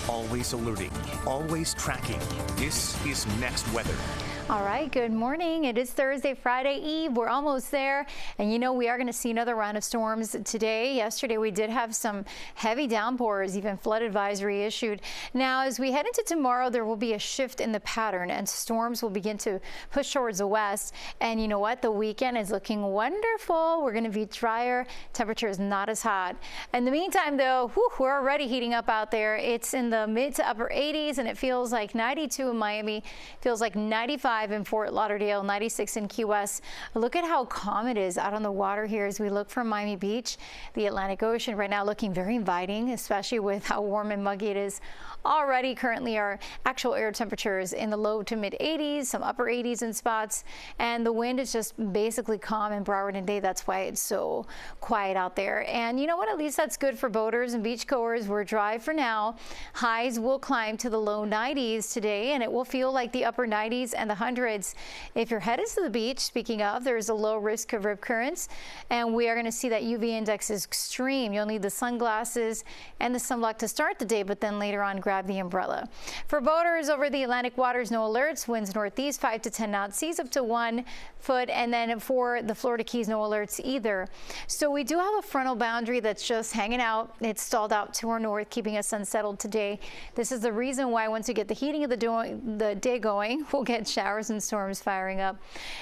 Always alerting, always tracking. This is Next Weather. All right, good morning. It is Thursday, Friday Eve. We're almost there. And you know, we are going to see another round of storms today. Yesterday, we did have some heavy downpours, even flood advisory issued. Now, as we head into tomorrow, there will be a shift in the pattern and storms will begin to push towards the west. And you know what? The weekend is looking wonderful. We're going to be drier. Temperature is not as hot. In the meantime, though, we're already heating up out there. It's in the mid to upper 80s and it feels like 92 in Miami, feels like 95 in Fort Lauderdale, 96 in Key West. Look at how calm it is out on the water here as we look from Miami Beach. The Atlantic Ocean right now looking very inviting, especially with how warm and muggy it is already. Currently, our actual air temperatures in the low to mid 80s, some upper 80s in spots, and the wind is just basically calm in Broward and Day. That's why it's so quiet out there. And you know what? At least that's good for boaters and beachgoers. We're dry for now. Highs will climb to the low 90s today, and it will feel like the upper 90s and the hundreds. If you're headed to the beach, speaking of, there's a low risk of rip currents, and we are going to see that UV index is extreme. You'll need the sunglasses and the sunblock to start the day, but then later on grab the umbrella. For boaters over the Atlantic waters, no alerts. Winds northeast 5 to 10 knots, seas up to 1 foot, and then for the Florida Keys, no alerts either. So we do have a frontal boundary that's just hanging out. It's stalled out to our north, keeping us unsettled today. This is the reason why once we get the heating of the day going, we'll get showers and storms firing up.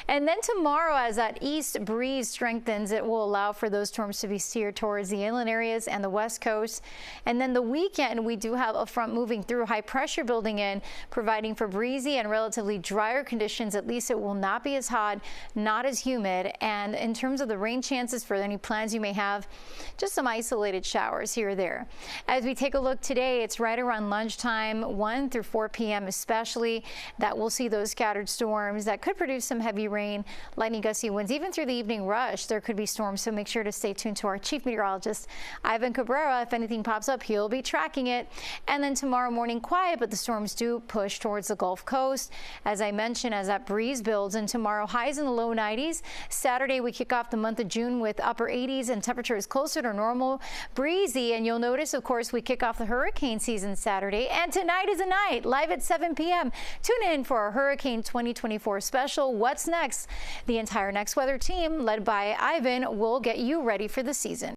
And then tomorrow, as that east breeze strengthens, it will allow for those storms to be steered towards the inland areas and the west coast. And then the weekend, we do have a front moving through, high pressure building in, providing for breezy and relatively drier conditions. At least it will not be as hot, not as humid. And in terms of the rain chances for any plans you may have, just some isolated showers here or there. As we take a look today, it's right around lunchtime, 1 through 4 p.m. especially, that we'll see those scattered storms that could produce some heavy rain, lightning, gusty winds. Even through the evening rush, there could be storms, so make sure to stay tuned to our chief meteorologist, Ivan Cabrera. If anything pops up, he'll be tracking it. And then tomorrow morning, quiet, but the storms do push towards the Gulf Coast. As I mentioned, as that breeze builds, and tomorrow highs in the low 90s. Saturday, we kick off the month of June with upper 80s and temperatures closer to normal, breezy. And you'll notice, of course, we kick off the hurricane season Saturday. And tonight is a night, live at 7 p.m. Tune in for our Hurricane 2024 special. What's next? The entire Next Weather team, led by Ivan, will get you ready for the season.